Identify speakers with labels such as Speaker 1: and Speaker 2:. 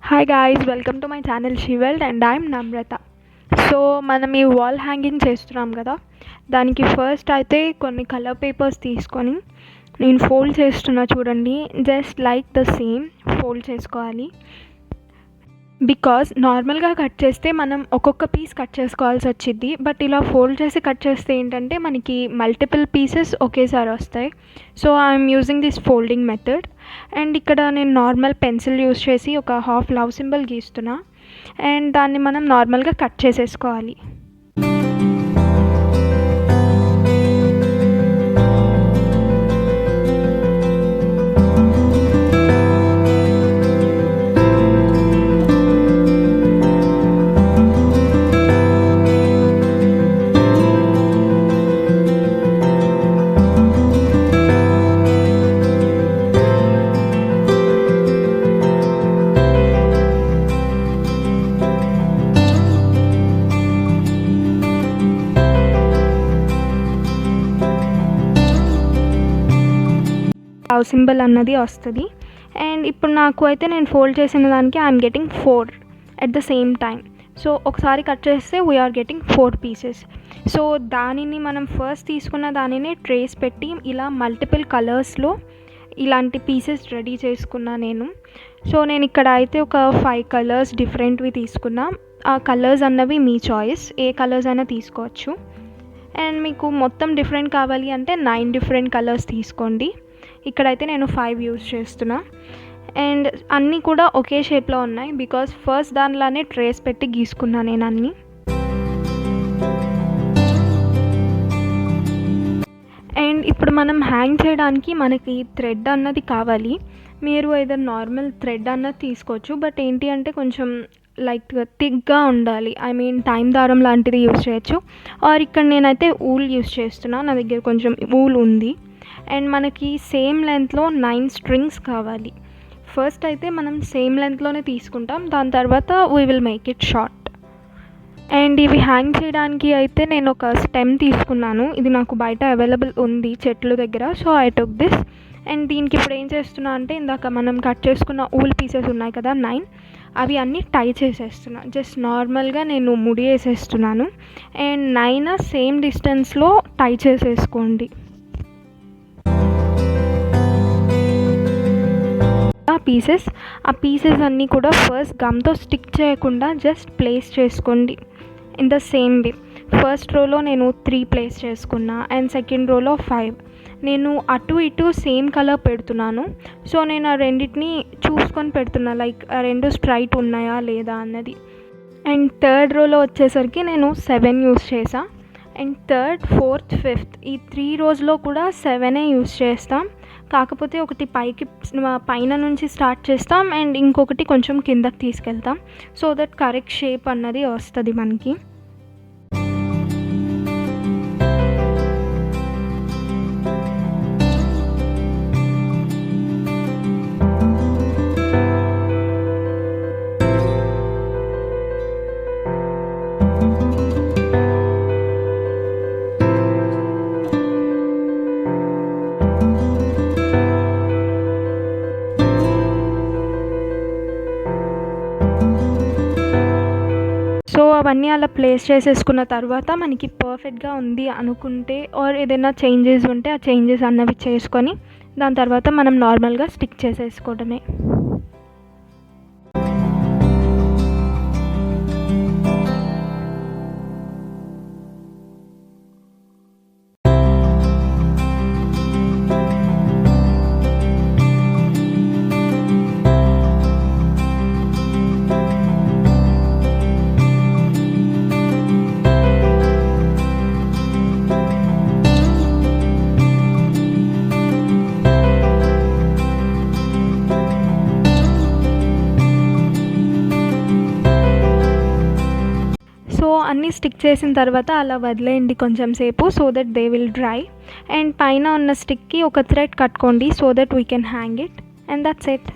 Speaker 1: Hi guys, welcome to my channel Shiveld and I'm Namratha. So మనం ఈ wall hanging చేస్తున్నాం కదా, దానికి ఫస్ట్ అయితే కొన్ని కలర్ పేపర్స్ తీసుకొని నేను ఫోల్డ్ చేస్తున్నా చూడండి. Just like the same fold చేసుకోవాలి. బికాజ్ నార్మల్గా కట్ చేస్తే మనం ఒక్కొక్క పీస్ కట్ చేసుకోవాల్సి వచ్చింది. బట్ ఇలా ఫోల్డ్ చేసి కట్ చేస్తే ఏంటంటే మనకి మల్టిపుల్ పీసెస్ ఒకేసారి వస్తాయి. So I'm using this folding method. And ఇక్కడ నేను నార్మల్ పెన్సిల్ యూస్ చేసి ఒక హాఫ్ లవ్ సింబల్ గీస్తున్నా. అండ్ దాన్ని మనం నార్మల్గా కట్ చేసేసుకోవాలి. లవ్ సింబల్ అన్నది వస్తుంది. అండ్ ఇప్పుడు నాకు అయితే నేను ఫోల్డ్ చేసిన దానికి I'm getting 4 at the same time. So ఒకసారి కట్ చేస్తే వీఆర్ గెటింగ్ 4 పీసెస్. సో దానిని మనం ఫస్ట్ తీసుకున్న దానిని ట్రేస్ పెట్టి ఇలా మల్టిపుల్ కలర్స్లో ఇలాంటి పీసెస్ రెడీ చేసుకున్నా నేను. సో నేను ఇక్కడ అయితే ఒక 5 కలర్స్ డిఫరెంట్వి తీసుకున్నా. ఆ కలర్స్ అన్నవి మీ చాయిస్, ఏ కలర్స్ అయినా తీసుకోవచ్చు. అండ్ మీకు మొత్తం డిఫరెంట్ కావాలి అంటే 9 డిఫరెంట్ కలర్స్ తీసుకోండి. ఇక్కడైతే నేను 5 యూజ్ చేస్తున్నా. అండ్ అన్నీ కూడా ఒకే షేప్లో ఉన్నాయి బికాజ్ ఫస్ట్ దానిలానే ట్రేస్ పెట్టి గీసుకున్నా నేను అన్నీ. అండ్ ఇప్పుడు మనం హ్యాంగ్ చేయడానికి మనకి థ్రెడ్ అన్నది కావాలి. మీరు ఏదో నార్మల్ థ్రెడ్ అన్నది తీసుకోవచ్చు. బట్ ఏంటి అంటే కొంచెం లైట్గా థిక్గా ఉండాలి. ఐ మీన్ టైం దారం లాంటిది యూజ్ చేయొచ్చు. ఆర్ ఇక్కడ నేనైతే ఊల్ యూజ్ చేస్తున్నా, నా దగ్గర కొంచెం ఊల్ ఉంది. అండ్ మనకి సేమ్ లెంత్లో 9 స్ట్రింగ్స్ కావాలి. ఫస్ట్ అయితే మనం సేమ్ లెంత్లోనే తీసుకుంటాం, దాని తర్వాత we will make it short. And ఇవి హ్యాంగ్ చేయడానికి అయితే నేను ఒక స్టెమ్ తీసుకున్నాను. ఇది నాకు బయట అవైలబుల్ ఉంది చెట్లు దగ్గర. So I took this. And దీనికి ఇప్పుడు ఏం చేస్తున్నా అంటే ఇందాక మనం కట్ చేసుకున్న ఊల్ పీసెస్ ఉన్నాయి కదా 9, అవి అన్నీ టై చేసేస్తున్నా. జస్ట్ నార్మల్గా నేను ముడి వేసేస్తున్నాను. అండ్ 9 సేమ్ డిస్టెన్స్లో టై చేసేసుకోండి. ఆ పీసెస్ అన్నీ కూడా ఫస్ట్ గమ్తో స్టిక్ చేయకుండా జస్ట్ ప్లేస్ చేసుకోండి in the same way. First రోలో నేను 3 ప్లేస్ చేసుకున్నా అండ్ సెకండ్ రోలో 5. నేను అటు ఇటు సేమ్ కలర్ పెడుతున్నాను. సో నేను ఆ రెండింటిని చూసుకొని పెడుతున్నా, లైక్ ఆ రెండు స్ట్రైట్ ఉన్నాయా లేదా అన్నది. అండ్ థర్డ్ రోలో వచ్చేసరికి నేను 7 యూస్ చేసా. అండ్ థర్డ్, ఫోర్త్, ఫిఫ్త్ ఈ 3 రోజులో కూడా 7 యూస్ చేస్తాం. కాకపోతే ఒకటి పైన నుంచి స్టార్ట్ చేస్తాం అండ్ ఇంకొకటి కొంచెం కిందకి తీసుకెళ్తాం. సో దట్ కరెక్ట్ షేప్ అన్నది వస్తుంది మనకి. సో అవన్నీ అలా ప్లేస్ చేసేసుకున్న తర్వాత మనకి పర్ఫెక్ట్గా ఉంది అనుకుంటే ఆర్ ఏదైనా చేంజెస్ ఉంటే ఆ చేంజెస్ అన్నవి చేసుకొని దాని తర్వాత మనం నార్మల్గా స్టిక్ చేసేసుకోవడమే. సో అన్నీ స్టిక్ చేసిన తర్వాత అలా వదిలేయండి కొంచెం సేపు, so that they will dry. And పైన ఉన్న స్టిక్కి ఒక థ్రెడ్ కట్టుకోండి so that we can hang it. And that's it.